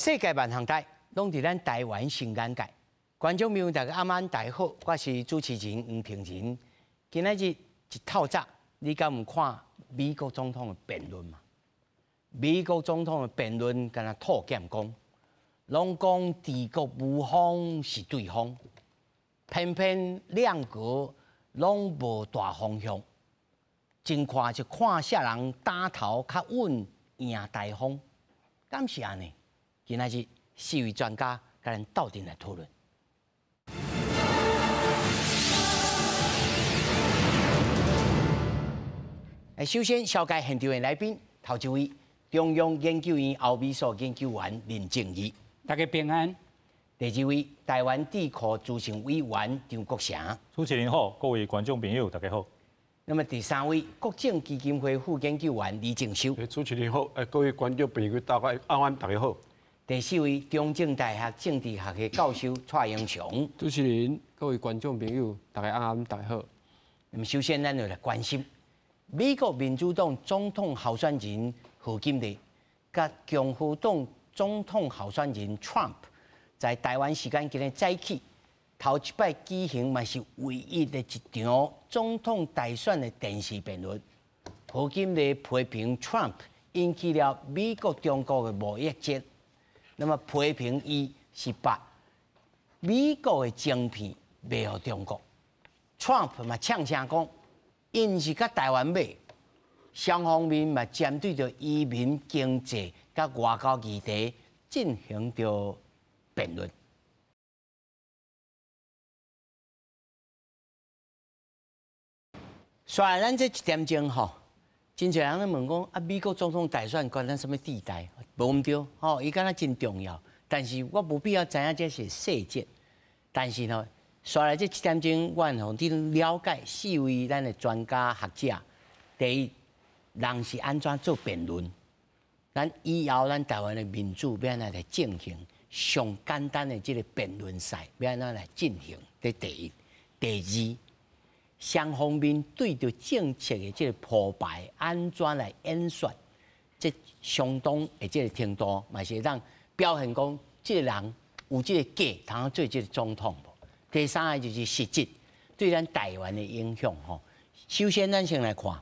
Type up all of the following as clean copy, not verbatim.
世界万行台，拢伫咱台湾新眼界。观众朋友，大家晚安，大家好，我是主持人黄平仁。今仔日一透早，你敢有看美国总统的辩论嘛？美国总统的辩论，敢若吐剑讲，拢讲敌国无方是对方，偏偏两国拢无大方向，真看就看啥人打头较稳，赢大方。敢是安尼？今仔日4位专家甲咱斗阵来讨论。首先紹介現場的來賓，頭一位中央研究院歐美所研究員林正義，大家平安。第二位台灣智庫資深委員張國成，主持人好，各位觀眾朋友大家好。那麼第三位國政基金會副研究員李正修，主持人好，各位觀眾朋友大家晚大家好。第四位中正大學政治學的教授蔡英雄，主持人各位觀眾朋友大家大家好。那麼首先咱就來關心。美國民主黨總統候選人賀錦麗甲共和黨總統候選人 Trump 在台灣時間今日早起頭一擺舉行，嘛是唯一的一場總統大選的電視辯論。賀錦麗批評 Trump 引起了美國中國的貿易戰，那麼批評伊是把美國的晶片賣給中國。Trump 嘛嗆聲講。因是甲台灣買，雙方面嘛針對着移民、經濟甲外交議題進行着辯論。雖然咱這一點鐘吼，真濟人咧問講啊，美國總統大選關咱什麼地帶？無毋對，吼，伊敢若真重要。但是我無必要知影這是細節。但是呢。刷来这7點鐘，我互你了解4位咱的專家學者。第一，人是安怎做辯論？咱以後咱台灣的民主要安怎來進行？上簡單的這個辯論賽要安怎來進行？這第一。第二，雙方面對着政策的這個鋪排安怎來演說？這相當的這個程度，嘛是讓表現講，這個人有這個價，通做這個總統。第三個就是實質對咱台灣的影響吼。首先，咱先來看，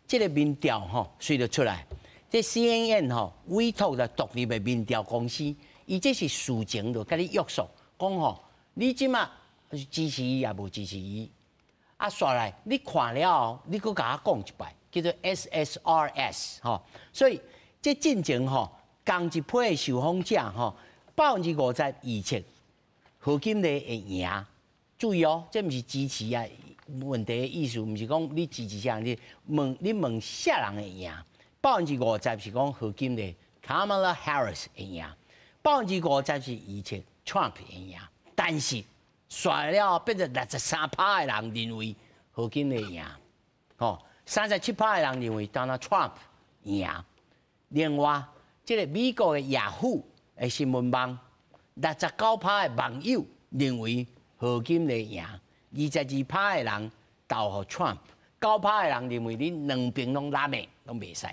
這個民調吼，隨着出來，這 CNN 吼委託了獨立的民調公司，伊這是事前就甲你約束，講吼，你即馬支持伊也無支持伊，啊，刷來你看了後，你佫甲我講一擺，叫做 SSRS 吼。所以這進前吼，同一批的受訪者吼，50%預測賀錦麗會贏。注意哦，這毋是支持啊問題的意思，毋是講你支持啥，你問啥人會贏？50%是講賀錦麗 Kamala Harris 會贏，50%是預測 Trump 會贏。但是刷了變成63%的人認為賀錦麗贏，吼37%的人認為 Donald Trump 贏。另外，這個美國的雅虎的新聞網69%的網友認為。賀錦麗贏，22%的人投予 Trump，9%的人認為你兩邊攏拉美攏袂使。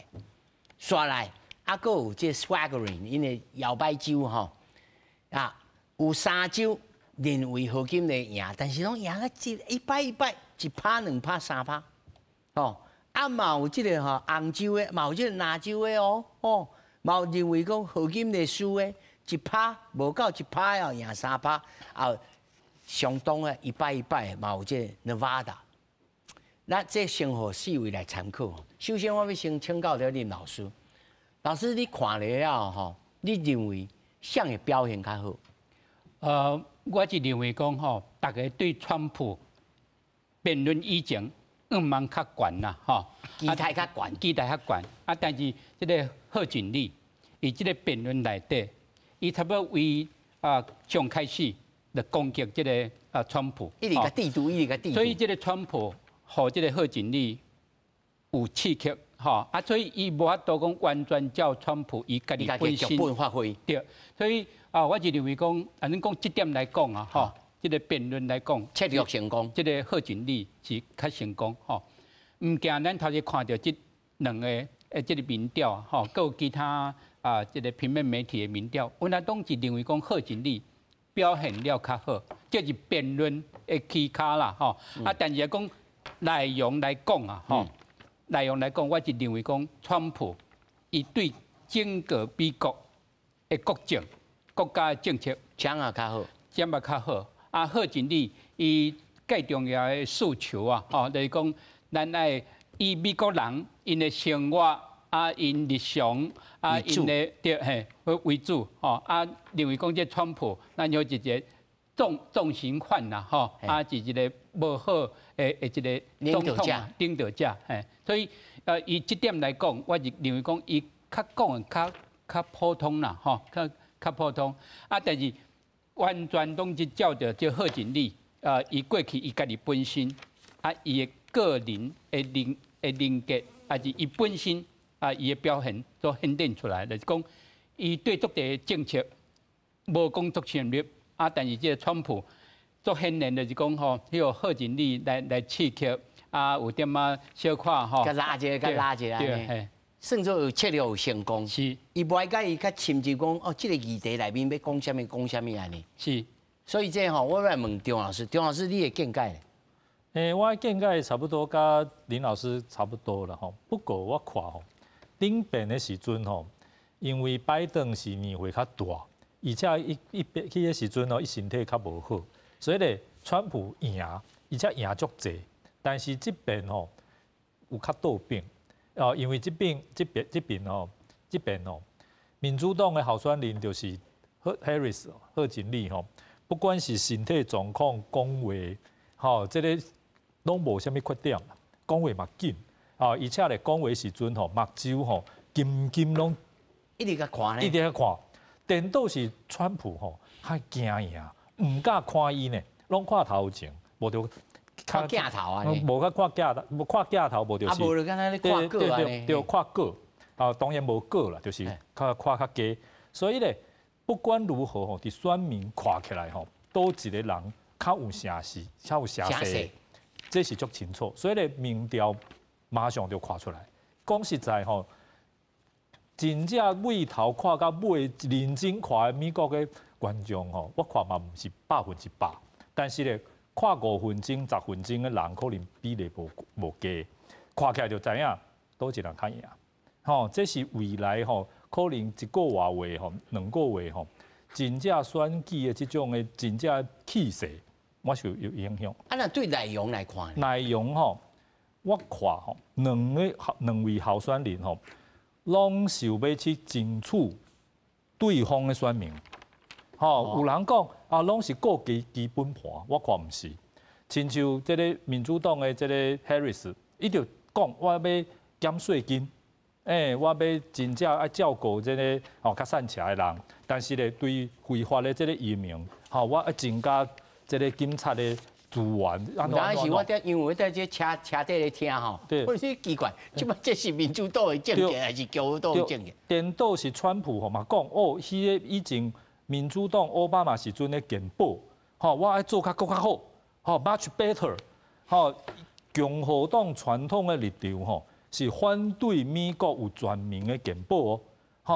刷來，還佫有這 swaggering， 因為搖擺州吼，啊有3州認為賀錦麗贏，但是攏贏啊100%，1%、2%、3%，吼啊嘛有這個吼紅州的，嘛有這個藍州的哦，嘛有認為講賀錦麗輸的1%無夠1%要贏3%，啊。相當嘅100%嘛有這 Nevada， 那這先互4位來參考。首先，我要先請教了林老師。老師，你看了後，你認為誰嘅表現較好？我是認為講吼，大家對川普辯論以前望較懸啦，吼，期待較懸。啊，但是這個賀錦麗，伊這個辯論內底，伊差不多為上開始。來攻擊這個川普，所以這個川普和這個賀錦麗有刺激，哈啊，所以伊無法度講完全照川普伊家己本身發揮。對，所以我就認為講，咱講這點來講啊，哈，這個辯論來講，策略成功，這個賀錦麗是較成功，哈。唔驚咱頭先看到這兩個這個民調，哈，還有其他这个平面媒体的民调，阮阿当是认为讲贺锦丽表现了较好，这是辩论的起卡啦吼。但是讲内容来讲啊吼，内容来讲，我是认为讲川普伊对整个美国的国家的政策讲啊较好，讲啊较好。贺锦丽伊最重要的诉求啊，就是讲咱爱以美国人因的生活因日常因的为主认为讲这川普咱有一个重刑犯啦是一个无好的一个总统领导者所以以这点来讲，我是认为讲伊较讲的较普通啦较普通但是完全拢是照着这贺锦丽伊过去伊家己本身伊的个人的人格是伊本身伊的表现都显现出来，就是讲伊对各地的政策无讲足深入但是这个川普足显然就是讲迄个贺锦丽来刺激有点小可甲拉一个，甲拉一个安尼。算做有策略有成功，是，伊不爱甲伊较深入讲这个议题内面要讲什么安尼，是，所以这我来问张老师，张老师你的见解咧？我的见解差不多甲林老师差不多啦吼，不过我看顶边的时阵因为拜登是年岁较大，而且去的时阵伊身体较无好，所以咧川普赢，而且赢足济，但是这边有较倒病。因为这边民主党的候选人就是Harris 贺锦丽不管是身体状况、讲话这个拢无啥物缺点，讲话嘛紧而且咧讲话时阵目睭金拢一直甲看呢，一直甲看。颠倒是川普较惊赢，唔敢看伊呢，拢看头前，无着。看镜头啊！无甲看镜头，无看镜头，无就是无就敢若咧看稿啊！对，看稿当然无稿啦，就是看较低。所以咧，不管如何伫选民看起来倒一个人较有声势，较有声势，这是足清楚。所以咧，民调马上就看出来。讲实在真正尾头看到尾认真看的美国的观众我看嘛毋是100%，但是咧。看5分钟、10分钟的人，可能比例无低，看起来就知影倒一人较赢。这是未来可能1个月话2个月真正选举的这种的真正气势，我是有影响。那对内容来看，内容我看两位候选人拢是要去争取对方的选民。有人讲拢是顾基本盘，我看毋是。亲像这个民主党的这个 Harris， 伊就讲我要减税金，我要真正爱照顾这个较善车的人，但是咧对非法的这个移民，我要增加这个警察的资源。但是我因为我在这车底咧听我是奇怪，即摆这是民主党的政见还是共和党的政见？颠倒是川普嘛讲迄个以前。民主党奥巴马时阵的健保，我爱做更较好，much better。共和党传统的立场是反对美国有全民的健保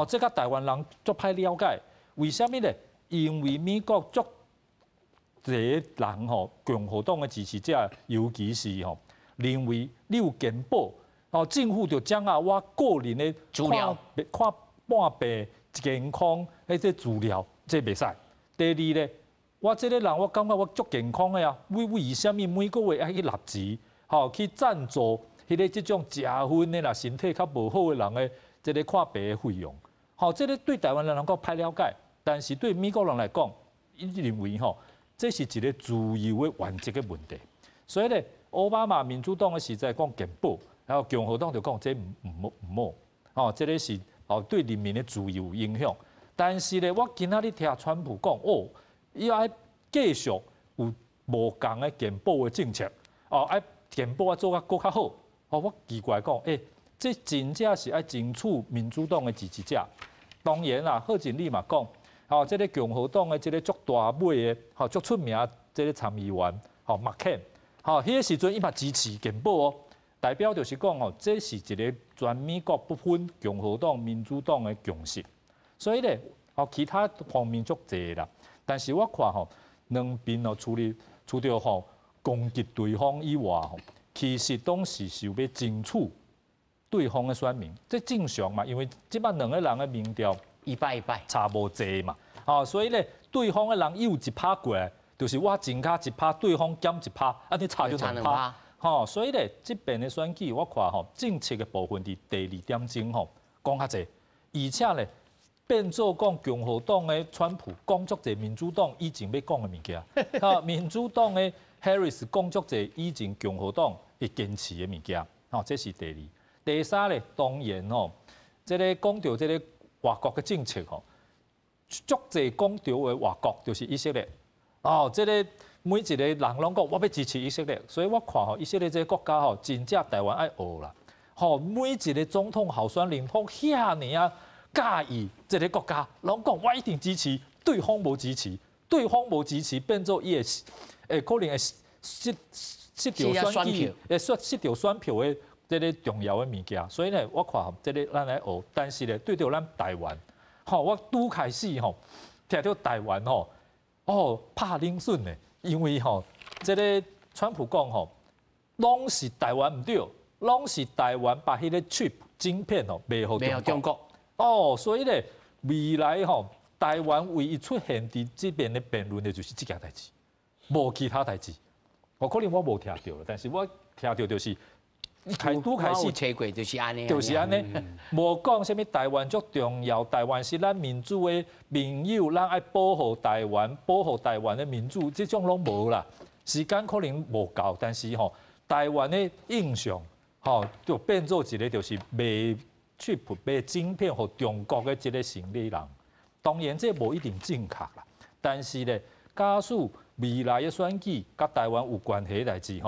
这个台湾人足歹了解，为什么呢？因为美国足侪人共和党的支持者，尤其是认为你有健保，政府就掌握我个人的资料，看半病健康这资料。这袂使。第二咧，我这个人我感觉我足健康的为什么每个月要去纳钱，去赞助迄个这种食薰的啦，身体较无好的人的这个看病的费用，这个对台湾人讲歹了解，但是对美国人来讲，伊认为这是一个自由的原则的问题。所以咧，奥巴马民主党的时在讲健保，然后共和党就讲这唔好，这个是对人民的自由有影响。但是咧，我今仔日听川普讲，伊爱继续有无共的健保的政策，爱健保做更较好。我奇怪讲，这真正是爱争取民主党的支持者。当然啦，贺锦丽嘛讲，这个共和党的这个足大尾的，足出名这个参议员，麦肯，迄个时阵伊嘛支持健保代表就是讲这是一个全美国不分共和党、民主党的共识。所以咧，其他方面足济啦。但是我看两边除了攻击对方以外其实都是想要争取对方的选民，这正常嘛，因为即摆两个人的民调一败差无济嘛，所以咧，对方的人有1%过来，就是我增加1%，对方减1%，安尼差就2%。所以咧，这边的选举我看政策的部分伫第2点钟讲较济，而且咧变做讲共和党的川普讲足济民主党以前要讲的物件，民主党的 Harris 讲足济以前共和党会坚持的物件，这是第2。第3咧，当然这个讲到这个外国的政策足济讲到的外国就是以色列，这个每一个人拢讲我要支持以色列，所以我看以色列这个国家真正台湾爱学啦，每一个总统候选人拢遐尼啊介意这个国家，拢讲我一定支持，对方无支持，对方无支持变做伊会可能会失掉选举，会失掉选票的。这个重要的物件，所以呢，我看这个咱来学，但是呢，对着咱台湾，我拄开始听到台湾拍冷笋的，因为这个川普讲拢是台湾唔对，拢是台湾把迄个 chip 晶片卖互中国，所以呢，未来台湾唯一出现伫这边的辩论的就是这件代志，无其他代志。可能我无听到了，但是我听到就是。开始切过就是安尼，就是安尼，无讲什么台湾足重要，台湾是咱民主的盟友，咱爱保护台湾，保护台湾的民主，这种拢无啦。时间可能无够，但是台湾的印象就变做一个就是卖晶片互中国的一个生意人。当然这无一定正确啦，但是咧，假使未来的选举甲台湾有关系的代志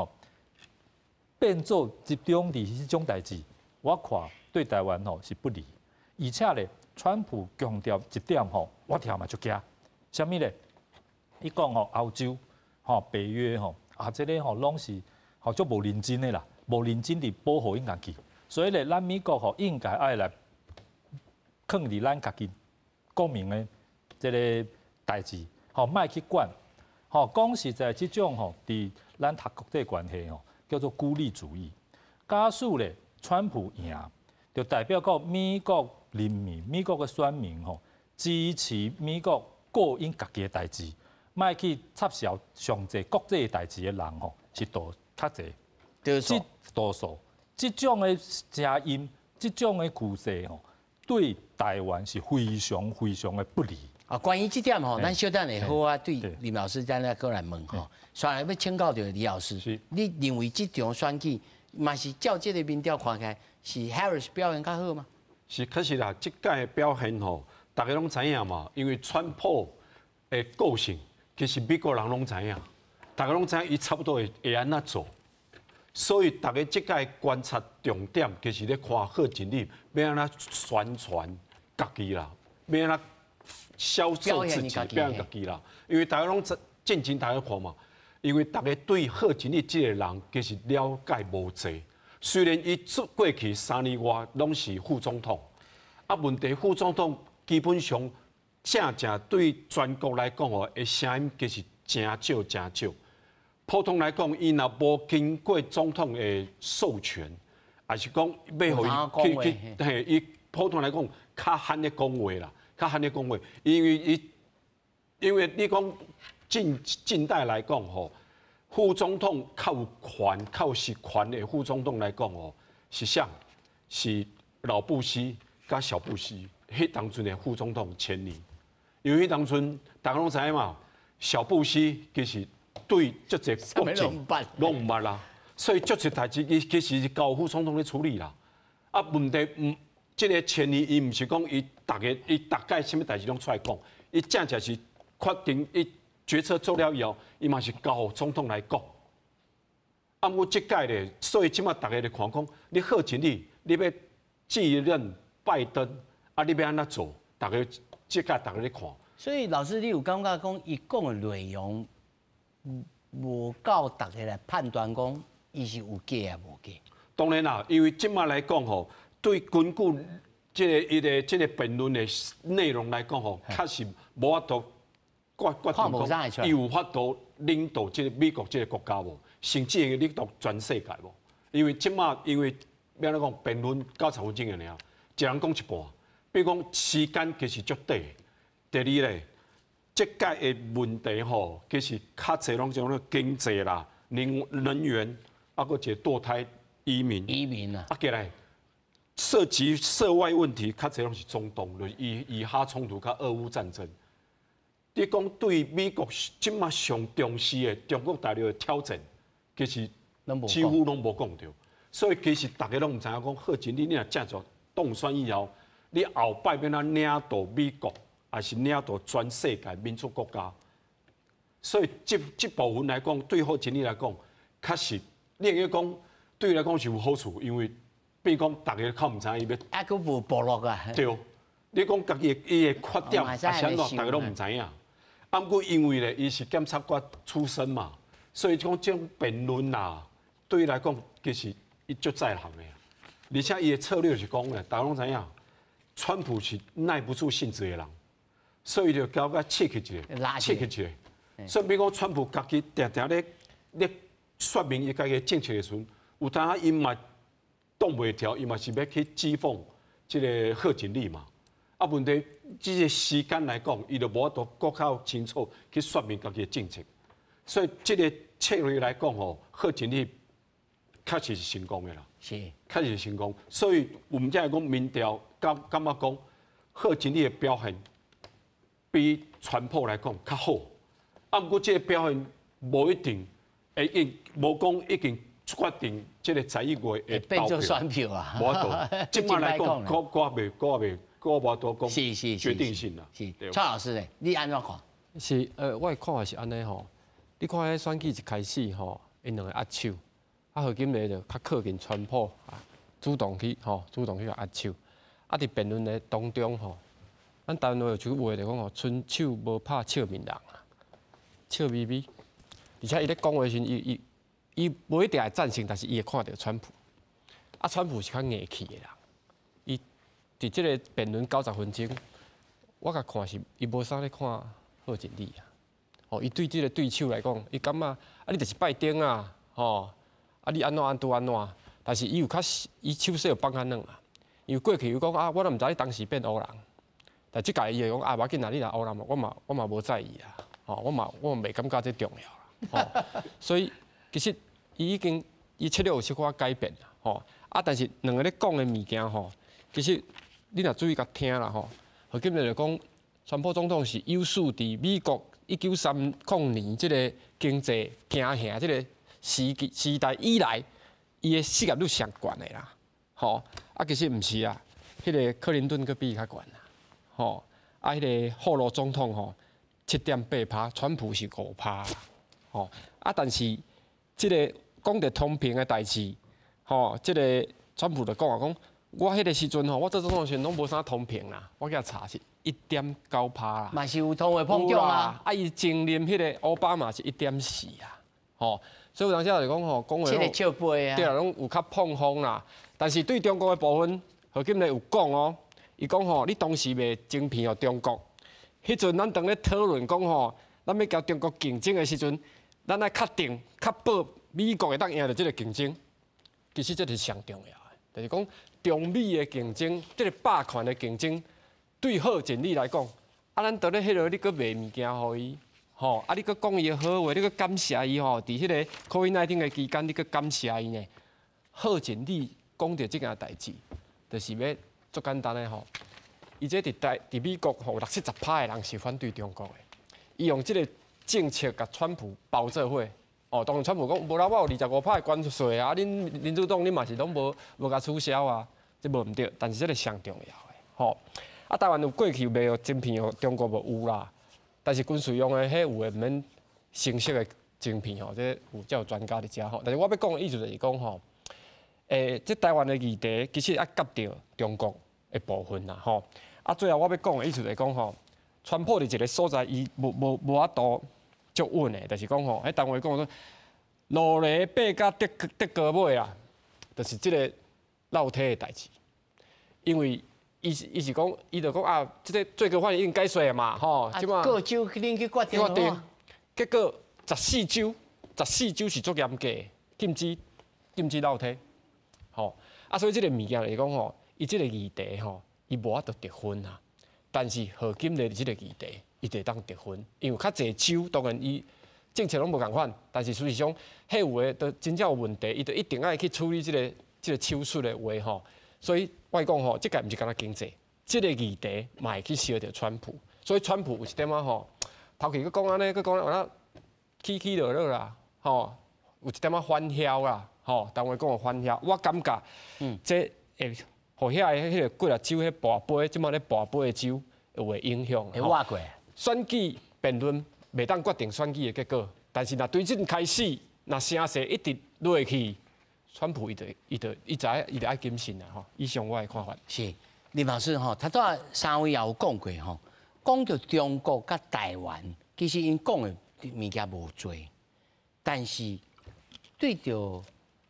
变做集中伫迄种代志，我看对台湾是不利。而且咧，川普强调一点我听嘛就惊，啥物咧？伊讲欧洲北约这个拢是足无认真的啦，无认真地保护因家己。所以咧，咱美国应该爱来放伫咱家己国民的这个代志，莫去管。讲实在，这种伫咱读国际关系叫做孤立主义。假使咧，川普赢，就代表讲美国人民、美国嘅选民支持美国顾因家己嘅代志，莫去插手上济国际代志嘅人是较济。多数，这种嘅声音，这种嘅故事对台湾是非常非常的不利。关于这点咱小等下好啊，对林老师咱来过来问先来要请教到李老师，你认为这场选举嘛是照这个民调看起来是 Harris 表现较好吗？是，可是啦，这届表现大家拢知影嘛，因为川普的个性，其实美国人拢知影，大家拢知影伊差不多会安怎做，所以大家这届观察重点，其实咧看贺锦丽要安怎宣传家己啦，要安怎销售自己，表现家己啦。因为大家拢进前大家看嘛，因为大家对贺锦丽这个人其实了解无济。虽然伊过去3年外拢是副总统，问题副总统基本上正对全国来讲的声音其实真少。普通来讲，伊若无经过总统的授权，还是讲要互伊伊普通来讲较罕的讲话啦。较罕咧讲话，因为你讲近代来讲副总统较有权、较有实权的副总统来讲是啥？是老布希甲小布希，迄当阵的副总统前年，因为迄当阵大家拢知影嘛，小布希其实对足侪国政拢唔捌啦，所以足侪代志伊其实是交副总统咧处理啦。问题这个前年伊唔是讲伊大概什么代志拢出来讲，伊正是决定伊决策做了以后，伊嘛是交总统来讲。我这届咧，所以即马大家咧看讲，你贺锦丽，你要继任拜登，你要安怎做？大家这届大家咧看。所以老师，你有感觉讲伊讲的内容无够大家来判断讲伊是有假啊无假？当然啦，因为即马来讲对根据这个辩论的内容来讲吼，确实无法度决定讲，伊有法度领导这个美国这个国家无，甚至会领导全世界无。因为即马因为要安怎讲，辩论90分钟的尔，一人讲一半，比如讲时间其实足短。第二咧，这届的问题吼，其实较侪拢种经济啦、能源，啊，个一个堕胎移民啊，过来涉及涉外问题，较侪拢是中东，就是以哈冲突、甲俄乌战争。你讲对美国即马上重视的中国大陆的挑战，其实几乎拢无讲到。所以其实大家拢唔知影讲，贺锦丽你若正做当选以后，你后摆要哪领导美国？还是领导全世界民主国家，所以这部分来讲，对贺锦丽来讲，确实，你应该讲对伊来讲是有好处，因为比如讲大家较唔知伊要，啊，佫无部落啊。对，你讲家己伊的缺点，啊，啥喏，大家拢唔知影。啊，不过因为咧，伊是检察官出身嘛，所以讲这种辩论啦，对伊来讲，其实伊足在行的，而且伊的策略是讲咧，大家拢知影，川普是耐不住性子的人。所以就交甲刺激一下，刺激一下。所以比如讲，川普家己定定咧说明伊家己政策的时阵，有当下伊嘛挡袂牢，伊嘛是要去讥讽即个贺锦丽嘛。啊，问题即个时间来讲，伊就无法度更较清楚去说明家己的政策。所以即个策略来讲吼，贺锦丽确实是成功的啦，是，确实是成功。所以我们才来讲民调，感觉讲贺锦丽的表现。比川普来讲较好，啊，不过这个表现无一定会无讲已经决定这个11月的变做选票啊，无法度。即摆来讲，我无法度讲决定性啦。是，蔡老师咧，你安怎看？是，我的看法是安尼吼。你看迄选举一开始吼，因两个握手，啊，何锦丽就较靠近川普啊，主动去握手。啊，伫辩论的当中吼。咱台湾有句话就讲吼，伸手无拍笑面人啊，笑眯眯。而且伊咧讲话时，伊无一定会赞成，但是伊会看到川普。啊，川普是较硬气的人。伊伫即个辩论90分钟，我甲看是伊无啥咧看贺锦丽啊。哦，伊对即个对手来讲，伊感觉啊，你就是拜登啊，吼，啊你安怎。但是伊有较伊手势有放较软啊。因为过去伊讲啊，我都毋知你当时变乌人。但即届伊会讲啊，无要紧啦，你若乌人嘛，我嘛无在意啦，吼，我嘛袂感觉这重要啦，吼，所以其实伊策略有小可改变啦，吼，啊，但是两个咧讲的物件吼，其实你若注意甲听啦，吼，何锦丽就讲，川普总统是有数伫美国1930年即个经济行行即个时代以来，伊的失业率上悬的啦，吼，啊，其实毋是啊，迄个克林顿佫比伊较悬啦。吼，啊，迄个霍罗总统吼7.8%，川普是5%，吼，啊，但是即个讲着通膨的代志，吼，即个川普就讲我迄个时阵吼，我做总统时拢无啥通膨啦，我去查是1.9%啦，嘛是有通货膨胀啊，啊，伊前任迄个奥巴马是1.4啊，吼，所以有当时就讲吼，讲话这个笑杯啊，对啊，拢有较碰风啦，但是对中国的部分，何锦丽有讲哦。伊讲吼，你当时卖晶片予中国，迄阵咱当咧讨论讲吼，咱要甲中国竞争的时阵，咱爱确保美国会当赢着即个竞争。其实这是上重要的，就是讲中美的竞争，即个霸权的竞争，对贺锦丽来讲，啊，咱倒咧迄落你搁卖物件互伊，吼，啊，你搁讲伊的好话，你搁感谢伊吼，伫迄个 COVID-19 的期间，你搁感谢伊呢。贺锦丽讲着即件代志，就是要。足简单的吼，伊这伫美国吼60-70%的人是反对中国的，伊用这个政策甲川普包做伙。哦，当然川普讲无啦，我有25%的关税啊，恁民主党恁嘛是拢无甲取消啊，这无毋对，但是这个上重要的吼。啊，台湾有过去卖有晶片哦，中国无有啦，但是军事用的迄有诶毋免成熟的晶片吼，这有才有专家伫遮吼。但是我要讲的意思就是讲吼，这台湾的议题其实也夹着中国。的部分啦，吼，啊，最后我要讲的意思就是讲吼，川普伫一个所在，伊无法度足稳的，就是讲吼，喺单位讲说，路犁爬甲得高尾啊，就是即个绕体的代志，因为伊是讲，伊就讲啊，即个最高法院已经解释嘛，吼，即嘛各州恁去决定。结果14州是足严格，禁止楼梯，吼啊，所以即个物件来讲吼，伊即个议题吼，伊无法度得分啊。但是何金的即个议题，伊就当得分，因为较侪州当然伊政策拢无共款，但是事实上，迄有诶都真正有问题，伊就一定爱去处理即个手术的话吼。所以我讲吼，即个毋是干那经济，即个议题嘛会去烧着川普。所以川普有一点仔吼，头期佮讲安尼，佮讲安那起落落啦，吼，有一点仔反嚣啦，吼，单位讲反嚣，我感觉，这会互迄个几啊州迄跋杯，即马咧跋杯的州会影响。会挖过。选举辩论袂当决定选举的结果，但是若对阵开始，若声势一直落去，川普伊就爱谨慎啦吼。以上我的看法。是林老师吼，他都三位也有讲过吼，讲到中国甲台湾，其实因讲的物件无多，但是对着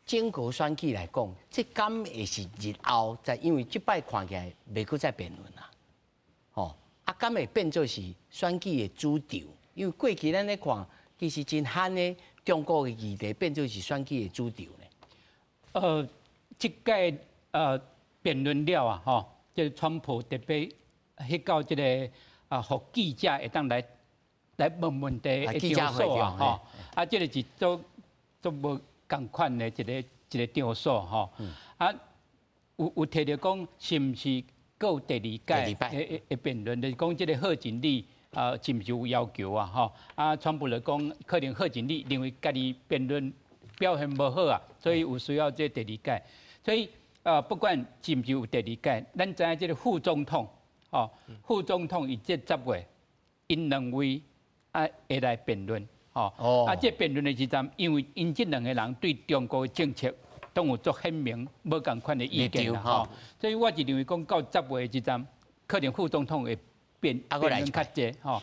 整个选举来讲，这敢会是日后再因为即摆看起来袂搁再辩论啦，吼啊，敢会变做是选举的主轴？因为过去咱咧看，其实真罕的中国的议题变做是选举的主轴呢。即届辩论了啊，吼，即川普特别去到即个互记者会当来问问题的场所啊，吼，啊，即个是做无共款的一个场所吼，啊，有摕到讲是毋是有第二届的辩论，就是讲即个贺锦丽是毋是有要求啊，吼，啊，川普来讲可能贺锦丽认为家己辩论表现无好啊，所以有需要这第二届。所以不管是毋是有第二届，咱知影这个副总统，哦，副总统伊这10月，因两位会来辩论，哦，这辩论的时阵，因为因这两个人对中国的政策都有做鲜明无共款的意见啦，吼，所以我是认为讲到10月的时阵，可能副总统会辩论较济，吼，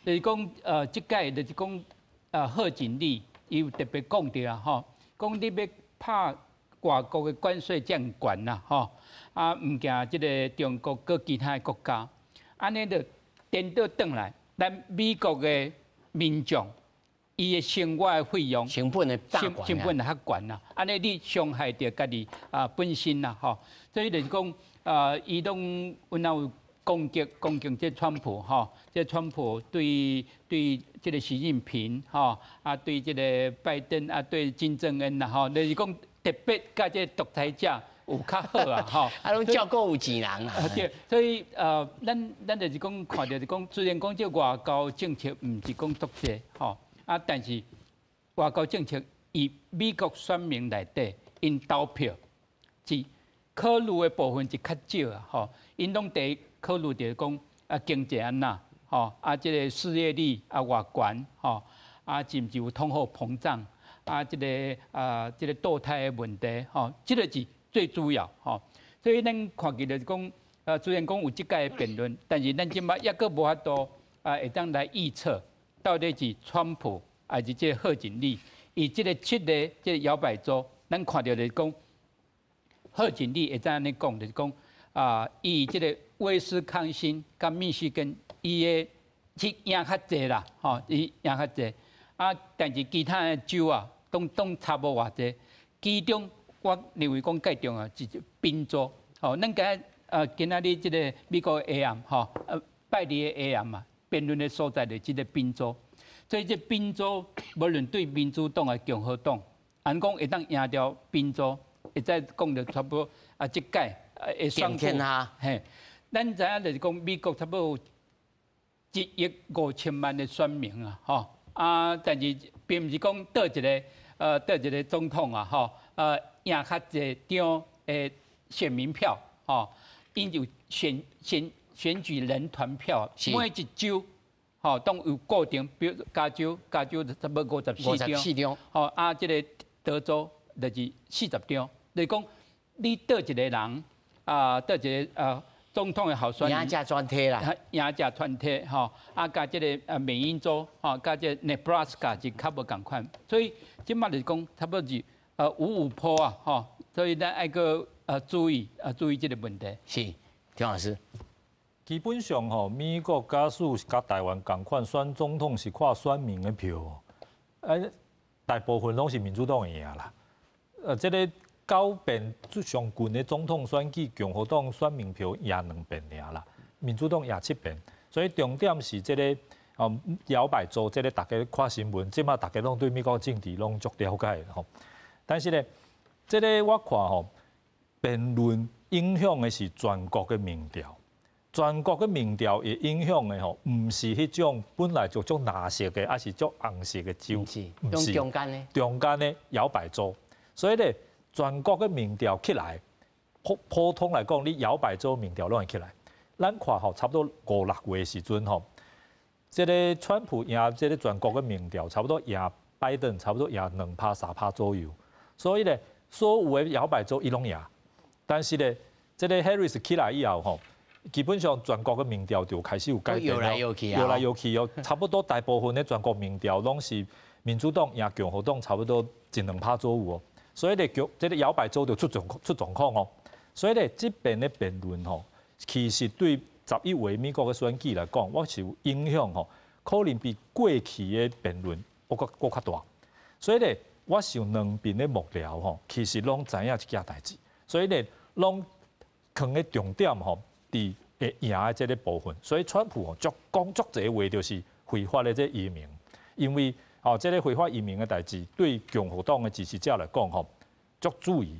就是讲这届就是讲贺锦丽。伊有特别讲到啊，吼，讲你要拍外国的关税这样悬啦，吼，啊，唔惊即个中国佮其他的国家，安尼就颠倒转来，咱美国的民众，伊的生活的费用成本的较悬啦，安尼你伤害到家己本身啦，吼，所以就是讲伊拢有攻击这川普吼，这川普对这个习近平吼啊，对这个拜登啊，对金正恩啦吼，就是讲特别甲这独裁者有较好啊吼，啊，拢照顾有钱人啊。对，所以咱就是讲看到就是讲，虽然讲这外交政策唔是讲独裁吼啊，但是外交政策以美国选民内底因投票是考虑的部分是较少啊吼，因拢第考虑就是讲经济安那，吼这个失业率偌悬，吼是毋是有通货膨胀，这个堕胎的问题，吼，这个是最主要，吼。所以咱看起来就是讲，虽然讲有即届辩论，但是咱即摆抑阁无法度会当来预测到底是川普还是这贺锦丽，以这个7个这个摇摆州，咱看到就是讲，贺锦丽会怎安尼讲，就是讲。以这个威斯康星甲密西根，伊的去赢较济啦，吼，伊赢较济。但是其他的州啊，都差无偌济。其中我认为讲介重要是宾州，吼，咱今仔日这个美国的 AM 吼，拜二的 AM 嘛，辩论的所在就是这个宾州。所以这宾州无论对民主党啊、共和党，按讲会当赢掉宾州，会再讲到差不多即届。会选天下，嘿，咱知影就是讲美国差不多1亿5千万的选民啊，吼但是并毋是讲倒一个总统啊，吼赢较济张的选民票，吼，因有选举人团票，每一州吼都有固定，比如加州差不多54张，吼这个德州就是40张，就是讲你倒一个人。倒一个总统的候选人，赢家专题啦，赢家专题吼，甲这个缅因州吼，甲这 Nebraska 是较无共款，所以即马就是讲差不多是55%啊，吼，所以咱爱个注意这个问题。是，田老师，基本上吼，美国假使是甲台湾共款选总统是看选民的票，大部分拢是民主党会赢啦。这个9遍上近的总统选举，共和党选民票赢2遍尔啦，民主党赢7遍。所以重点是这个摇摆州，这个大家看新闻，即马大家拢对美国政治拢足了解吼。但是咧，这个我看吼，辩论影响的是全国的民调，全国的民调会影响的吼，唔是迄种本来就足蓝色的，还是足红色的州，唔是中间呢？中间的摇摆州，所以咧，全国的民调起来，普通来讲，你摇摆州民调拢会起来。咱看吼，差不多5、6月时阵吼，这个川普赢这个全国的民调，差不多赢拜登，差不多赢2%、3%左右。所以咧，所有的摇摆州伊拢赢，但是咧，这个 Harris 起来以后吼，基本上全国的民调就开始有改变了，摇来摇去哦，差不多大部分的全国民调拢是民主党赢共和党差不多1-2%左右哦。所以咧，这个摇摆州就出状况哦。所以咧，这边的辩论吼。其实对11月美国的选举来讲，我是有影响吼，可能比过去的辩论我较大。所以咧，我想两边的幕僚吼，其实拢知影一件代志，所以咧，拢放的重点吼，伫会赢的这个部分。所以川普吼，讲足侪话就是非法的这移民，因为这个非法移民的代志，对共和党的支持者来讲吼，足注意。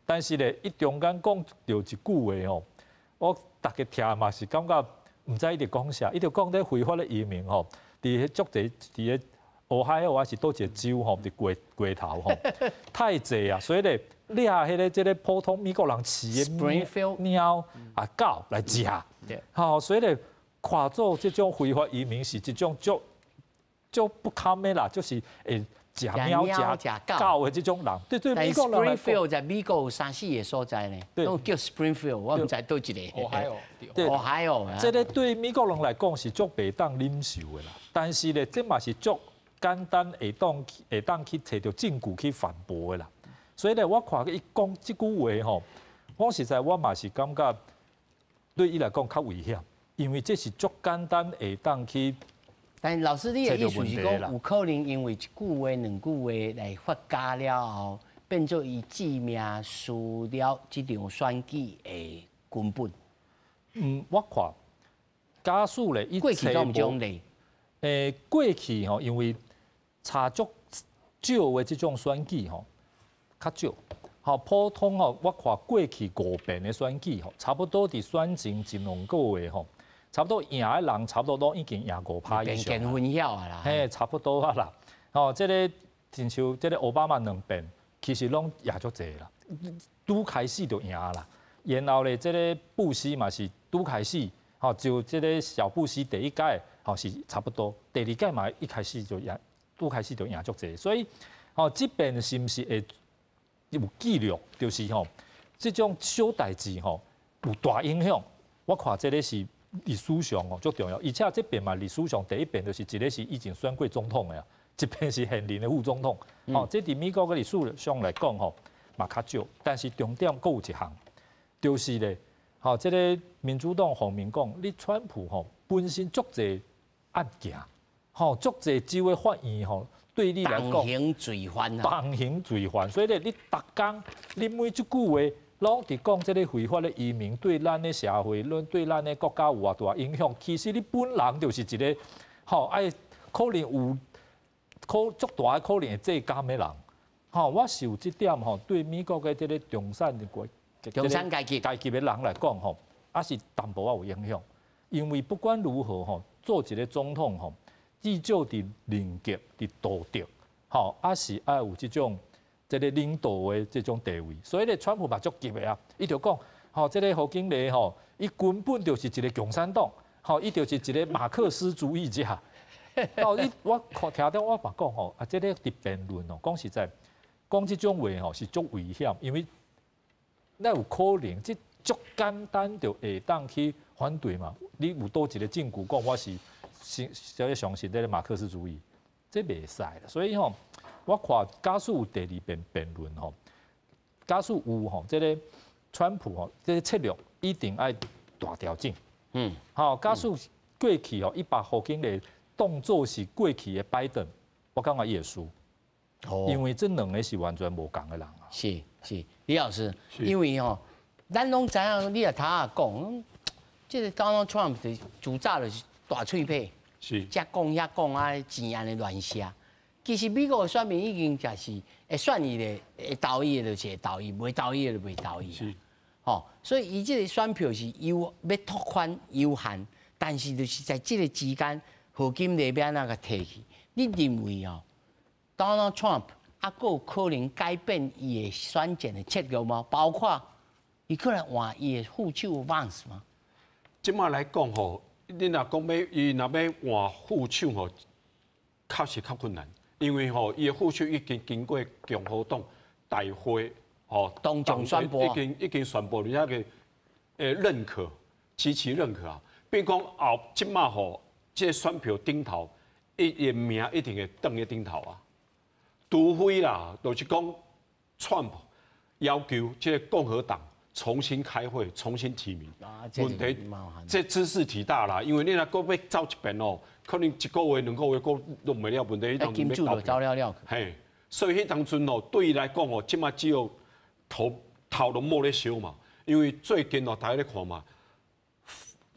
但是咧，伊中间讲到一句话吼。我大家听嘛是感觉唔知伊伫讲啥，伊就讲咧非法的移民吼，伫迄足侪伫咧俄亥俄还是倒一个州吼，伫街头吼，太济啊！所以咧，你下迄个即个普通美国人饲的猫啊狗来食，吼，所以咧看做即种非法移民是一种足不堪的啦，就是会。食猫食狗的这种人，对美国人来讲 ，Springfield 在美国有3-4个所在呢，都叫 Springfield， 我唔知倒一个。Ohio，这个对美国人来讲是足袂当忍受的啦。但是咧，这嘛是足简单会当去找到证据去反驳的啦。所以咧，我看伊讲这句话吼，我实在我嘛是感觉对伊来讲较危险，因为这是足简单会当去。但老师，你的意思是讲，有可能因为一句话、2句话来发酵了后，变做伊致命输了这场选举的根本。我看假使咧，过去都唔种例。过去吼，因为差足少的这种选举吼，较少。吼，普通吼，我看过去5遍的选举吼，差不多伫选前1-2个月吼。差不多赢的人，差不多都已经赢5%以上。变分晓啊啦。嘿，差不多啊啦。哦，这个亲像这个奥巴马2遍，其实拢赢足济啦。拄开始就赢啦。然后咧，这个布希嘛是拄开始，吼就这个小布希第1届，吼是差不多。第2届嘛一开始就赢，拄开始就赢足济。所以，吼这边是不是会有纪律？就是吼，这种小代志吼有大影响。我看这个是。历史上哦最重要，而且这边嘛历史上第1遍就是一个是已经选过总统的啊，一边是现任的副总统。哦，这伫美国的历史上来讲吼嘛较少，但是重点佫有一项，就是咧，吼这个民主党方面讲，你川普吼本身足侪案件，吼足侪州的法院吼对你来讲，绑刑罪犯啊，绑刑罪犯，所以咧你逐工你每一句话。拢伫讲这个非法的移民对咱的社会、对咱的国家有偌大影响。其实你本人就是一个，吼，可能有足大的可能会坐监的人。吼，我是有这点吼，对美国的这个中产阶级的人来讲吼，也是淡薄仔有影响。因为不管如何吼，做一个总统吼，至少伫人格、伫道德，吼，也是爱有这种。这个领导的这种地位，所以咧，川普嘛足急的啊！伊就讲，吼，这个何经理吼，伊根本就是一个共产党，吼，伊就是一个马克思主义者。哦，我听到我嘛讲吼，啊，这个伫辩论哦，讲实在，讲这种话吼是足危险，因为那有可能，这足简单就会当去反对嘛。你有多一个证据讲我是相信这个马克思主义，这袂使啦。所以吼。我看假使有第2遍辩论吼，假使有吼，这个川普吼，这个策略一定爱大调整。好，假使过去哦100附近的动作是过去的拜登，我感觉伊会输。因为这两个是完全无共的人啊。是，李老师，因为吼，咱拢知影，你也头下讲，这个 Donald Trump 的主炸就是大嘴皮，是，遮讲遐讲啊，钱安尼乱写。其实美国的选民已经就是会选伊的，会投伊的就是会投伊，袂投伊的就袂投伊。是，吼，所以伊这个选票是要拓宽有限，但是就是在这个之间，何金那边那个提去，你认为哦？ Donald Trump 还有可能改变伊的选战的策略吗？包括伊可能换伊的副手 Vance 吗？即马来讲吼，你若讲要伊若要换副手吼，确实较困难，因为吼伊的副手已经经过共和党大会吼当众宣布，已经宣布人家个认可，支持认可啊。比如讲后即马吼，即个选票顶头，伊名一定会登喺顶头啊。 除非啦，就是讲，Trump 要求这个共和党重新开会、重新提名。问题这茲事体大啦，因为你若搁要走一遍哦，可能1个月、2个月搁弄袂了問題。迄當金主就走了。嘿，所以迄當陣哦，對伊來講哦，即馬只有頭都冇咧燒嘛，因為最近哦，大家咧看嘛，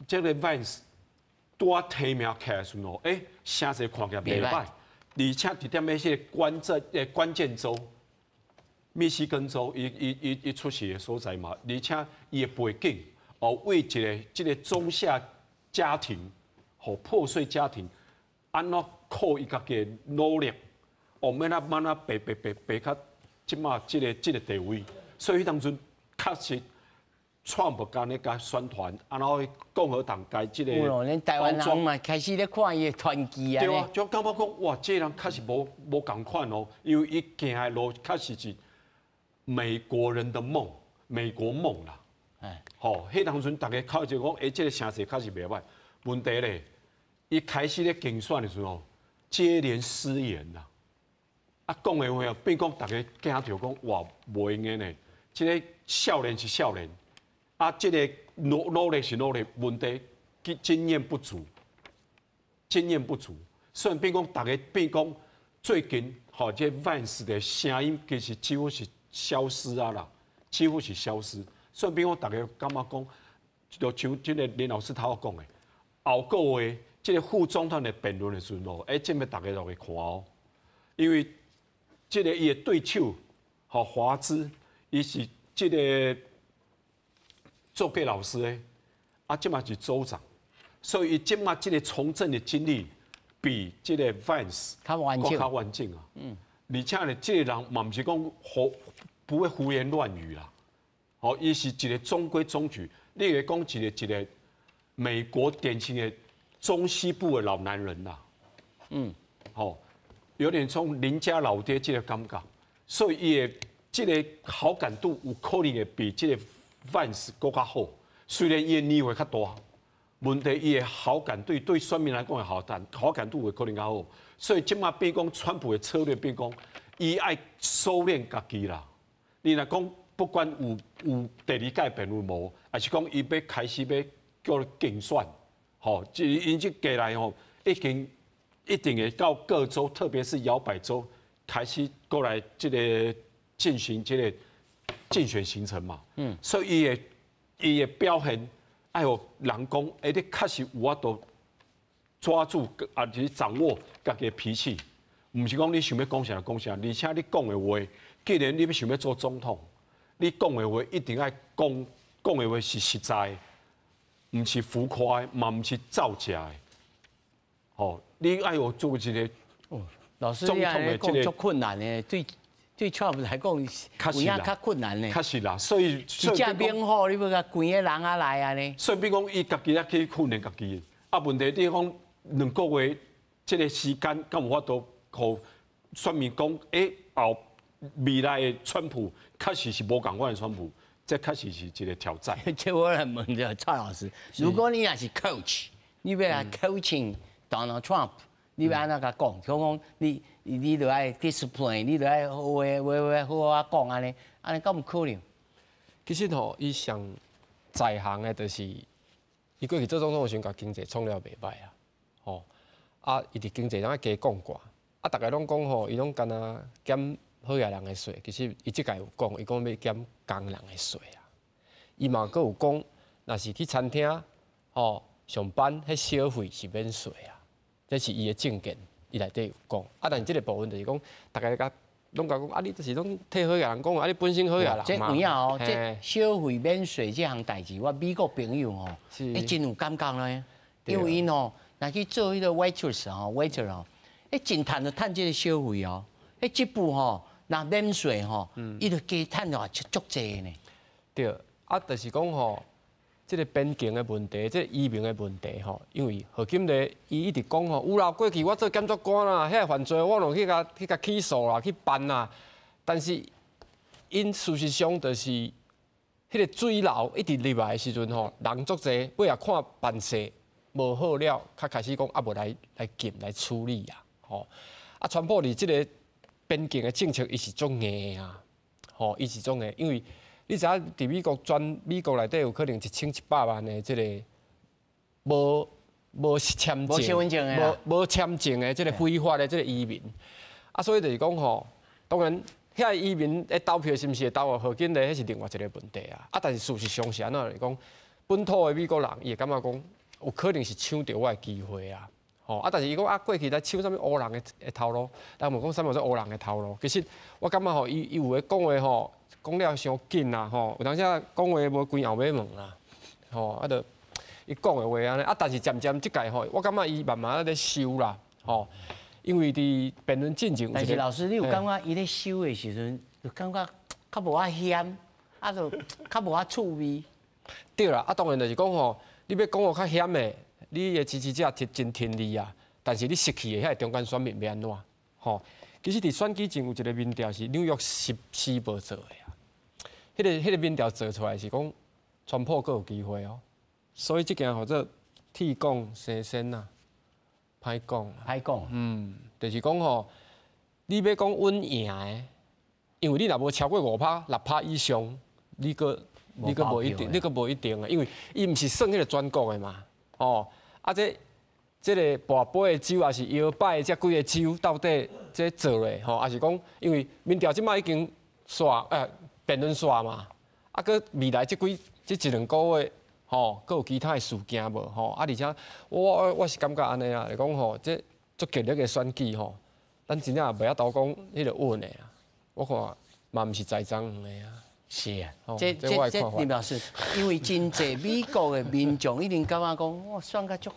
這個 Vance 拄啊提名起來時陣哦，聲勢看起來袂歹。 而且伫點那些關鍵州，密西根州，伊出事的所在嘛，而且伊的背景哦，為這個中下家庭和破碎家庭，安怎靠伊家己努力，哦，慢慢爬較即馬這個地位，所以當陣確實。 Trump 干咧甲宣傳，然後共和黨甲即個，連台灣人嘛開始咧看伊的傳奇啊。對啊，就感覺講哇，這人確實無共款哦，因為伊行的路確實是美國人的夢，美國夢啦。吼，迄當陣大家靠就講，這個聲勢確實袂歹。問題咧，伊開始咧競選的時候，接連失言啦。啊，講的話變講大家驚着講哇，無用嘅呢，即個少年是少年。 啊，这个努力是努力，问题经验不足，虽然变讲大家变讲最近吼，这 Vance 的声音其实几乎是消失啊啦，几乎是消失。虽然变讲大家感觉讲，就像这个林老师头讲的，后个月这个副总统的辩论的时候，这边大家都会看哦，因为这个伊的对手吼华兹，伊是这个。 做给老师诶，即嘛是州长，所以即嘛这个从政的经历比这个 Vance 较完整啊。而且呢，这个人嘛不是讲不会胡言乱语啦，哦，伊是一个中规中矩。你会讲一个美国典型的中西部的老男人啦，有点从邻家老爹这个感觉，所以伊的这个好感度有可能会比这个。 Vance 更较好，虽然伊的年岁较大，问题伊的好感对选民来讲的好感度会可能较好，所以即马变讲川普的策略变讲，伊爱收敛家己啦。你若讲不管有第二届辩论无，还是讲伊要开始要叫竞选，吼，因即过来吼，已经一定会到各州，特别是摇摆州开始过来这个进行这个。 竞选行程嘛，所以伊的表现，哎呦，人讲，你确实有法度抓住，就是掌握家己的脾气，唔是讲你想要讲啥就讲啥，而且你讲的话，既然你要想要做总统，你讲的话一定要讲的话是实在，唔是浮夸的，嘛唔是造假的，哦，你爱有做一个老师，你安尼讲足困难的，对 Trump 来讲，有影较困难呢。确实啦，所以是正兵好，你要甲关个人啊来啊呢。所以比如讲，伊家己也去训练家己。啊，问题你讲2个月，这个时间，敢有法度，互选民讲，后未来的川普确实是无共款的川普，这确实是一个挑战。这我来问着蔡老师，如果你也是 coach， 你要来 coaching Donald Trump， 你要安怎甲讲？就讲你就爱 discipline， 你就爱好好讲安尼敢有可能？其實吼，伊上在行的就是伊过去做总统的时候，经济创了袂歹啊，吼，啊，伊伫经济上加讲过，啊，大家拢讲吼，伊拢干那减好野人的税，其实伊即届有讲，伊讲要减工人的税啊。伊嘛阁有讲，若是去餐厅吼上班，迄消费是免税啊，这是伊的政见，伊内底有讲。啊，但是即个部分就是讲，大家甲拢甲讲，啊，你就是拢替好野人讲啊，你本身好野人嘛。这有影哦，这消费免税这项代志，我美国朋友哦，真有感觉咧，因为因哦，若去做迄个 waiter 哦，真趁这个消费哦，这步吼，若免税吼，伊就加趁落足济呢。对。啊，就是讲吼，即个边境的问题，即个移民的问题吼，因为何锦丽伊一直讲吼，有啦，过去我做检察官啦，遐犯罪我拢去甲起诉啦，去办啦。但是因事实上就是迄个水牢一直入来的时阵吼，人足济，尾也看办事无好了，较开始讲啊，无来检来处理啊，吼。啊，川普伫即个边境的政策，伊是足硬啊，吼，伊是足硬，因为。你知影伫美国内底有可能1100万的即个无签证、无签证的即个非法的即个移民，啊，所以就是讲吼，当然遐移民的投票是毋是会投啊何锦丽，迄是另外一个问题啊。啊，但是事实上是安怎来讲，本土的美国人伊会感觉讲有可能是抢到我的机会啊。吼啊，但是伊讲啊，过去来抢啥物黑人的头路，人无讲啥物做黑人的头路。其实我感觉吼，伊有诶讲话吼。讲了伤紧啦，吼，有当时讲话无关后尾门啦，吼，啊，就伊讲的话安尼，啊，但是渐渐即届吼，我感觉伊慢慢咧收啦，吼，因为伫辩论进程。但是老师，你有感觉伊咧收的时阵，就感觉较无啊险，啊，就较无啊趣味。对啦，啊，当然就是讲吼，你要讲我较险的，你的支持者真听你啊，但是你失去的遐中间选民要安怎？吼，其实伫选举前有一个民调是纽约时报做的。迄个民调做出来是讲，川普阁有机会哦，所以即件或者替讲生鲜呐，歹讲，就是讲吼，你要讲稳赢的，因为你若无超过6%以上，你阁无一定啊，因为伊毋是算迄个全国的嘛，哦，啊即个跋杯的州也是摇摆的，遮几个州到底这做咧，吼，也是讲，因为民调即摆已经辩论煞嘛，啊，搁未来即一两个月，吼，搁有其他的事件无，吼，啊，而且我是感觉安尼啊，来讲吼，这足激烈的选举吼，咱真正也袂晓倒讲迄个稳的啊，我看嘛毋是栽赃的啊。是啊，这你表示，因为真济美国的民众一定感觉讲，我选甲足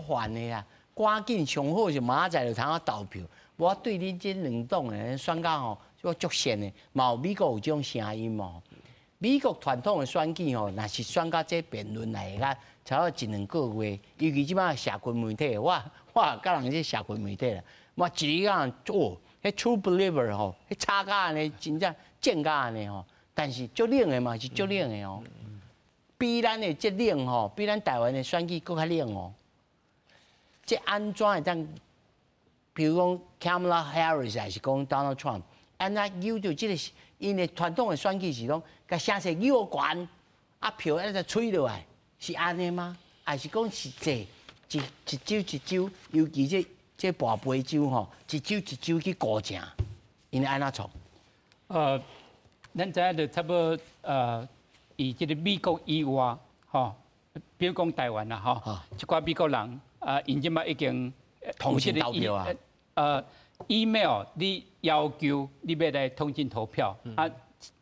烦的啦，赶紧上好就明仔就通啊投票，我对恁这两党的选甲吼。我足善的，嘛有美国有这种声音嘛？美国传统的选举吼，若是选到这辩论来个，差不多一两个月，尤其即摆社群媒体，我甲人这社群媒体啦，我一日讲哦，迄 True Believer 吼，迄差甲安尼，真正正甲安尼吼，但是足冷的嘛是足冷的哦，比咱的这冷吼，比咱台湾的选举更较冷哦。这安怎会当？比如讲 Kamala Harris 还是讲 Donald Trump？安那扭着即个，因为传统的选举是讲，甲声势扭悬，啊票一直吹落来，是安尼吗？还是讲是一州，尤其这跋杯州吼，一州去估正，因为安那创？咱知影就差不多以这个美国以外，吼，比如讲台湾啦，吼，一寡美国人因即摆已经通信投票啊，email 你要求你要来通信投票，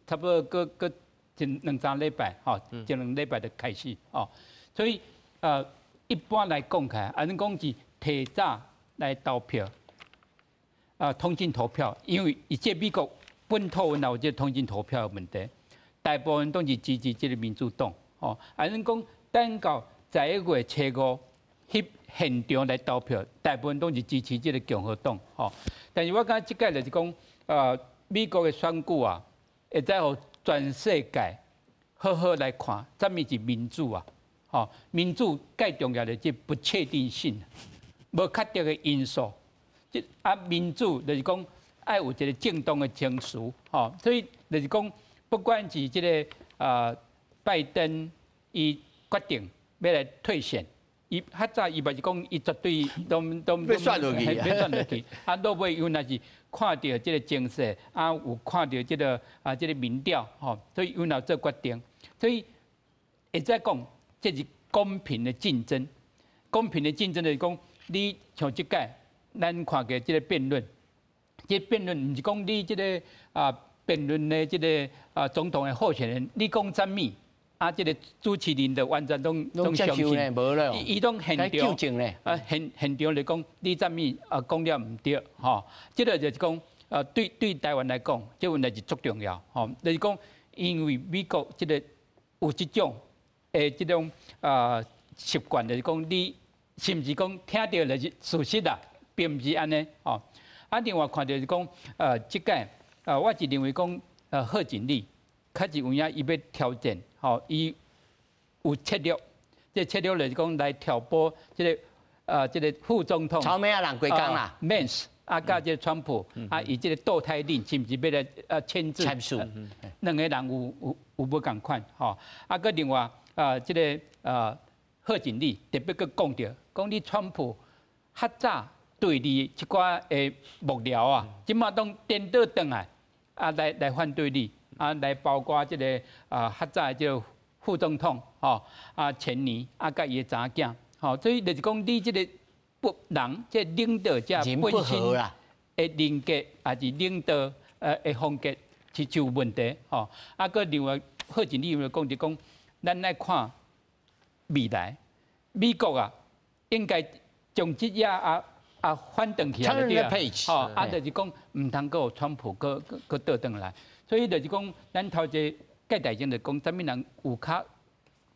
差不多个一两三礼拜，吼，一两礼拜就开始，哦，所以一般来讲起来，安尼讲是提早来投票，通信投票，因为这美国本土有这通信投票的问题，大部分都是支持这个民主党，哦，安尼讲等到11月初5翕现场来投票，大部分都是支持这个共和党，吼。但是我感觉这届就是讲，美国的选举啊，会使互全世界好好来看，什么是民主啊？吼，民主最重要的即不确定性，无确定的因素。即民主就是讲爱有一个正当的情绪，吼。所以就是讲，不管是这个拜登伊决定要来退选。伊较早伊嘛是讲，伊绝对都要选落去，要选落去。啊，落尾因若是看到即个情势，啊有看到即个即个民调，吼，所以有然后做决定。所以会再讲，这是公平的竞争。公平的竞争就是讲，你像即届，咱看过即个辩论，即个辩论毋是讲你即个辩论的即个总统的候选人，你讲啥物？即个主持人就完全都相信，伊拢现场现场来讲，你怎物讲了唔对，吼，即个就是讲对台湾来讲，这问题是足重要，吼，就是讲因为美国即个有即种即种习惯，就是讲你是毋是讲听到就是事实啦，并毋是安尼，吼。另外看到是讲即届我是认为讲贺锦丽。较是有影，伊要挑战，吼，伊有策略，这策略就是讲来挑拨这个副总统。草莓啊，人过工啦。Vance 甲这个川普以这个堕胎令是毋是要来签署？两个人有无共款，吼。搁另外这个贺锦丽特别佮讲着，讲你川普较早对你一寡诶幕僚啊，即马拢颠倒转来来反对你。来包括这个较早这个副总统前年甲伊的查囝，所以就是讲你这个不人这领导者本身的人格，还是领导的风格是有问题，搁另外贺锦丽讲就讲，咱来看未来，美国应该从这些反转起来就对啊，就是讲唔通个川普个倒转来。所以就是讲，咱头一个大前就讲，啥物人有较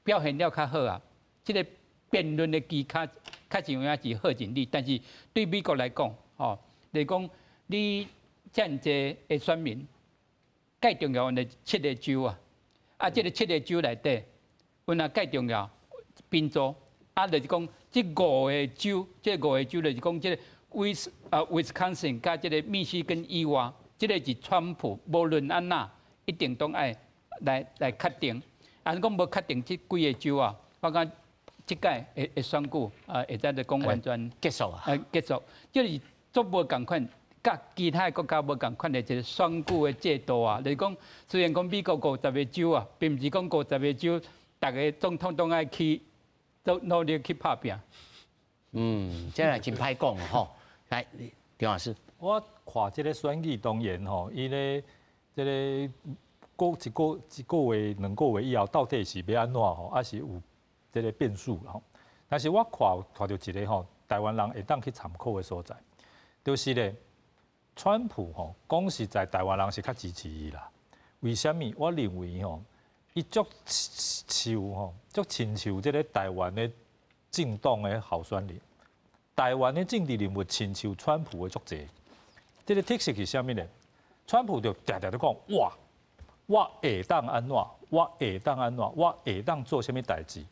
表现了较好啊？即个辩论的技巧较像也是贺锦丽，但是对美国来讲，就是讲你真济的选民，最重要的7个州即个7个州内底，有哪最重要？宾州，就是讲这5个州，就是讲这个Wisconsin 加这个密西根以外。这个是川普，无论安那，一定都爱来确定。讲无确定这几个州我讲这届会选举会在讲完全结束结束，就是足无共款，甲其他国家无共款的一个选举的制度就是讲，虽然讲美国50个州并毋是讲50个州，大家总统都爱去都努力去拍拼。这也真歹讲吼。来，张老师。我看这个选举当然吼，伊咧这个过一个月、2个月以后，到底是要安怎吼，还是有这个变数吼。但是我看到一个吼，台湾人会当去参考的所在，就是咧，川普吼，讲实在，台湾人是较支持伊啦。为什么？我认为吼，伊足亲像这个台湾的政党的候选人，台湾的政治人物亲像川普的足侪。这个特色是啥物呢？川普就常常都讲，我会当安怎，我会当安怎，我会当做啥物代志。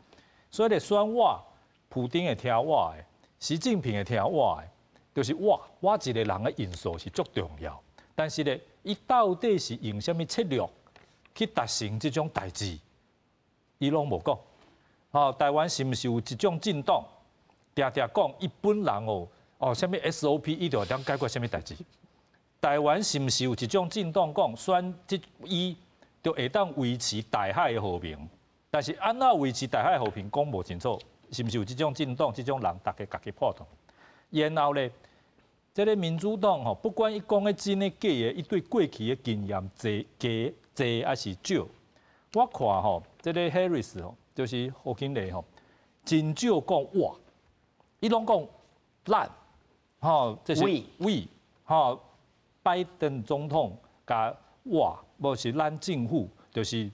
所以咧，选我，普丁会听我的，习近平会听我的，就是我一个人的因素是足重要。但是咧，伊到底是用啥物策略去达成这种代志，伊拢无讲。台湾是毋是有一种政党，常常讲伊本人啥物 SOP 伊就当解决啥物代志？台湾是毋是有一种政党讲选伊就会当维持台海的和平？但是安怎维持台海和平讲无清楚，是毋是有这种政党、这种人，大家家己破洞？然后咧，这个民主党不管伊讲的真的假的，伊对过去的经验多还是少？我看这个 Harris 就是贺锦丽真少讲我，伊拢讲咱这是拜登总统甲我，无是咱政府，就是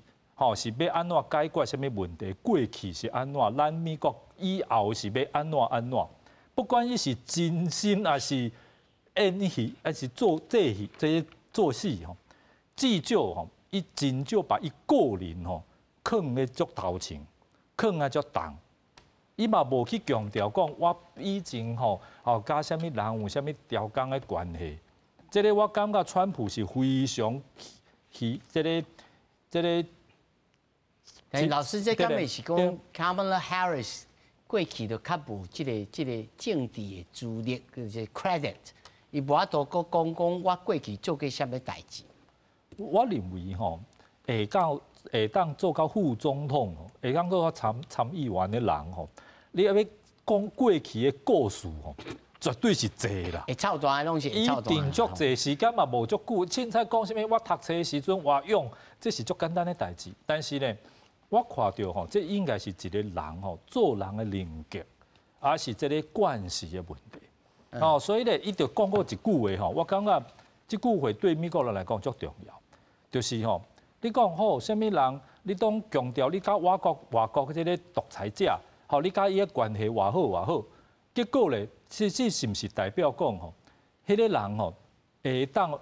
是要安怎解决什么问题？过去是安怎？咱美国以后是要安怎？不管伊是真心还是演戏，还是做戏，这些做戏至少伊真少把伊个人放咧足头前，放啊足重。伊嘛无去强调讲，我以前甲啥物人有啥物条工的关系。这个我感觉川普是非常这个但是老师这根本是讲 Kamala Harris 过去就较无这个政治的资历，就是 credit， 伊无法度讲我过去做过啥物代志。我认为吼，会当做到副总统，会当做到参议员的人吼，你要讲过去的故事吼，绝对是侪啦。会操蛋的拢是会操蛋。一定足侪时间嘛无足久。凊彩讲啥物？我读册的时阵我用，这是足简单的代志。但是呢，我看到吼，这应该是一个人吼做人的人格，也是这个惯势的问题。哦，所以呢，伊就讲过一句话吼，我感觉这句话对美国人来讲足重要，就是吼，你讲好啥物人，你当强调你甲外国这个独裁者，吼，你甲伊的关系偌好，结果咧，是毋是代表讲吼，迄个人吼会当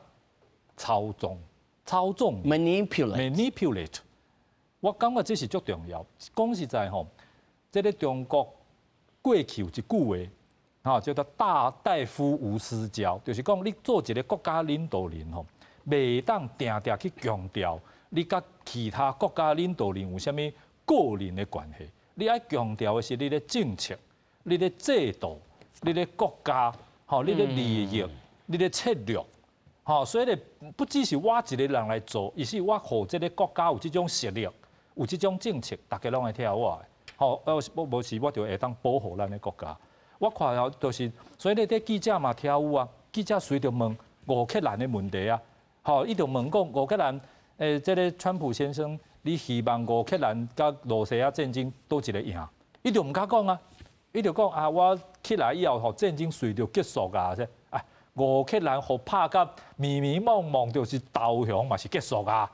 操纵 manipulate， 我感觉这是足重要。讲实在吼，这个中国过去有一句话，吼叫做大夫无私交，就是讲你做一个国家领导人吼，袂当定去强调你甲其他国家领导人有啥物个人的关系，你爱强调的是你的政策。你的制度、你的国家、吼、你的利益、你的策略，吼，所以咧，不只是我一个人来做，而是我互这个国家有这种实力、有这种政策，大家拢会听我的。吼，无时我就会当保护咱的国家。我看到就是，所以咧，啲记者嘛听有啊，记者随着问乌克兰的问题啊，吼，伊就问讲乌克兰，这个川普先生，你希望乌克兰甲罗西亚战争倒一个赢？伊就唔敢讲啊。伊就讲啊，我起来以后，吼战争随着结束啊，说啊，乌克兰互拍甲迷迷茫茫，就是投降嘛是结束啊。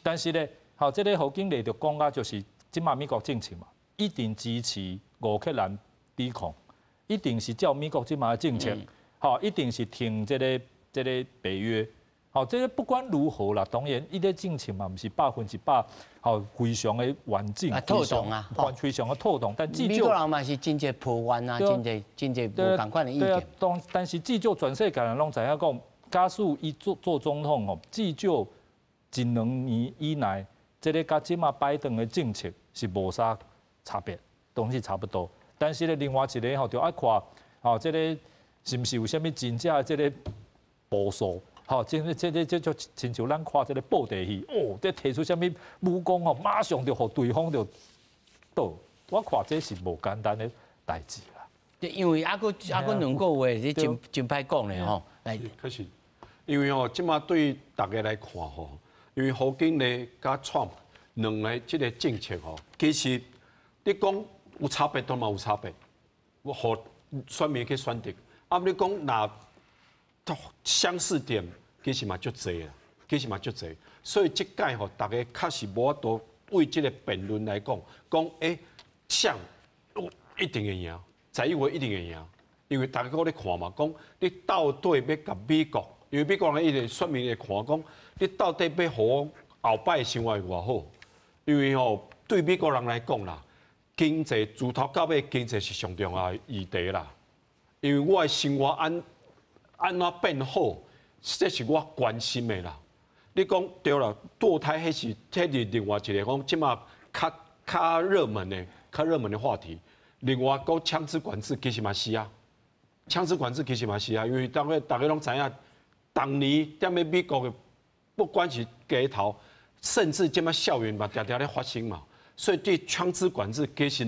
但是咧，吼这个何经理就讲啊，就是即马美国政策嘛，一定支持乌克兰抵抗，一定是照美国即马的政策，吼一定是听这个北约。好，这个不管如何啦，当然，伊个政策嘛，毋是100%，好非常的完整，透动啊，非常的透动。但美国人嘛是真侪破案啊，真侪无同款的意见。但是至少全世界人拢知影讲，假使伊做总统吼，至少1、2年以内，这个甲即马拜登的政策是无啥差别，东西差不多。但是咧，另外一个吼，就爱看吼，这个是毋是有啥物真正这个部署？好，这就亲像咱看这个布袋戏，哦，这提出什么武功哦，马上就互对方就倒。我看这是无简单的代志啦。因为还佫两个月，你真歹讲咧吼。来，可是因为吼，即马对大家来看吼，因为何经理甲 Trump 两个即个政策吼，其实你讲有差别，都嘛有差别。我互选民去选择，啊，你讲若相似点其实嘛足侪啦，所以即届吼，大家确实无法度为即个辩论来讲，像一定会赢，在议会一定会赢，因为大家搁咧看嘛，讲你到底要甲美国，因为美国人伊个选民会看讲，你到底要互后摆生活偌好，因为吼对美国人来讲啦，经济自头到尾经济是上重要的议题啦，因为我的生活安怎变好，这是我关心的啦。你讲对了，堕胎迄是另外一个讲，即马较热门的话题。另外，讲枪支管制其实嘛是啊，因为大家拢知影，当年踮咧美国的，不管是街头，甚至即马校园嘛，常常咧发生嘛。所以对枪支管制，其实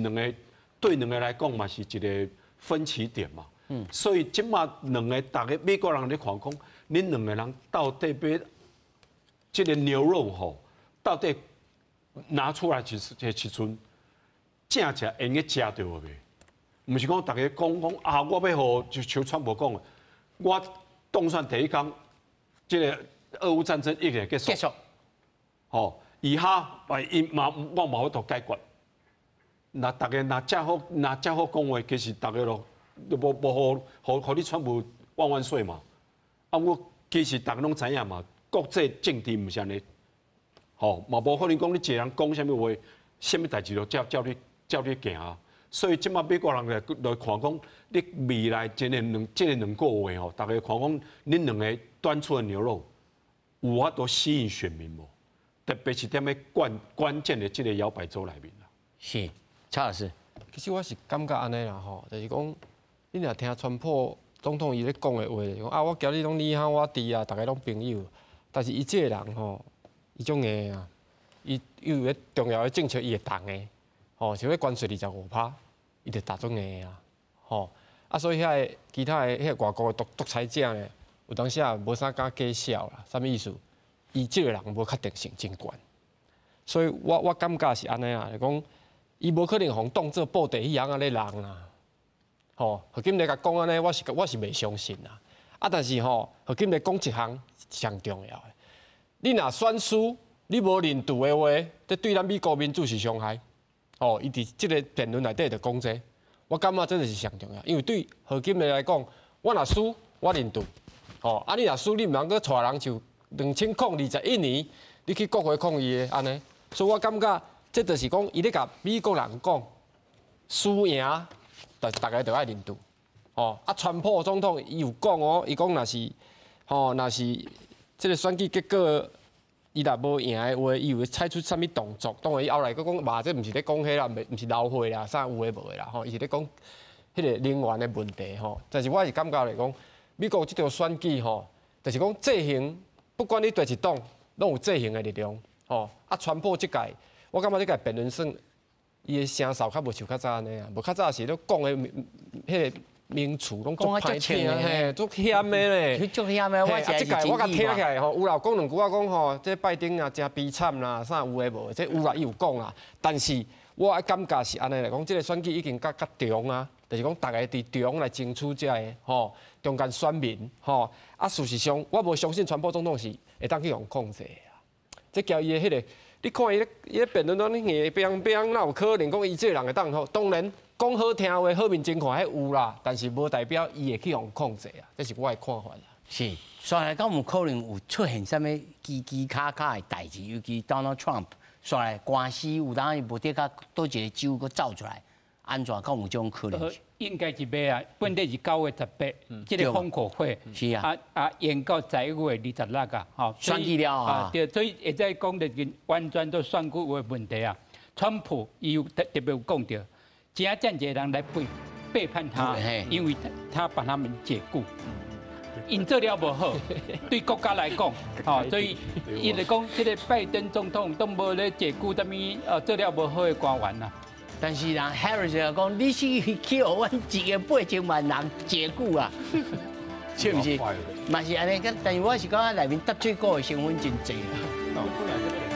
对两个来讲嘛是一个分歧点嘛。所以即马两个大家美国人咧看讲，恁两个人到底要这个牛肉吼，到底拿出来时阵，正用个食到未？毋是讲大家讲啊，我要互就像川普讲的，我当选第一天，这个俄乌战争一定结束。吼，以下我嘛法度解决。那大家若遮好讲话，其实大家都无互你川普万岁嘛。啊，我其实大家拢知影嘛，国际政治毋是安尼，吼，嘛无可能讲你一个人讲啥物话，啥物代志都照你行啊。所以即马美国人来看讲，你未来这个两个月吼，大家看讲，恁两个端出的牛肉有法度吸引选民无？特别是踮咧关键的这个摇摆州里面啦。是，蔡老师。其实我是感觉安尼啦吼，就是讲，你若听川普总统伊咧讲的话，讲啊，我交你拢你好我弟啊，大家拢朋友。但是伊这个人吼，伊种个啊，伊有咧重要的政策伊会动的，吼，像咧关税25%，伊就打中个啊，吼。啊，所以遐其他的遐外国的独裁者呢，有当时也无啥敢假笑啦，啥物意思？伊即个人无确定性真悬，所以我感觉是安尼啊，就讲伊无可能互当做布袋戏样安尼人啦。吼，何金丽甲讲安尼，我是袂相信啦。啊，但是吼，何金丽讲一项上重要的，你若选输，你无认赌的话，这对咱美国民主是伤害。哦，伊伫即个辩论内底就讲这，我感觉真的是上重要，因为对何金丽来讲，我若输，我认赌。哦，啊，你若输，你毋通去带人就2021年你去国会抗议的安尼，所以我感觉这就是讲，伊咧甲美国人讲输赢，但是大家都爱认赌。哦，啊，川普总统伊有讲哦，伊讲若是这个选举结果伊若无赢的话，伊有采取啥物动作？当然伊后来佫讲，嘛，这毋是咧讲迄啦，毋是流血啦，啥有诶无诶啦，吼，伊是咧讲迄个能源的问题吼。但是我是感觉来讲，美国即条选举吼，就是讲制衡，不管你对一党，拢有制衡的力量。吼，啊，川普即届，我感觉即届辩论算伊的声哨较无像较早安尼啊，无较早是咧讲的迄个。名词拢足歹听嘿，足险的咧。足险的，我即届我甲听起来吼，有啦讲两句啊，讲吼，这拜登啊真悲惨啦，啥有诶无？这有啦，伊有讲啦。但是我感觉是安尼来讲，这个选举已经较重啊，就是讲大家伫中来争取这个吼中间选民吼。啊，事实上我无相信川普总统是会当去用控制啊。这交伊的迄个，你看伊咧辩论中，你硬冰冰，哪有可能讲伊这个人会当吼？当然。讲好听话，好面情看迄有啦，但是无代表伊会去用控制啊，这是我的看法啦。是，所以讲有可能有出现什么奇卡的代志，尤其 Donald Trump， 所以官司有当伊无得甲倒一个州佫走出来，安怎讲有这种可能性？应该是要啊，本来是9月18，这个封口会是啊，延到11月26个，吼，选举了啊，对，所以会再讲的完全都选举的问题啊。川普伊有特别有讲到。真正一个人来背叛他，因为他把他们解雇，因做了不好，对国家来讲，所以伊就讲，这个拜登总统都无咧解雇什么做了不好的官员啦。但是人 Harris 就讲，你是去互阮1.8万人解雇啊，是不是？嘛是安尼，但是我是讲内面得罪过的成分真济啦。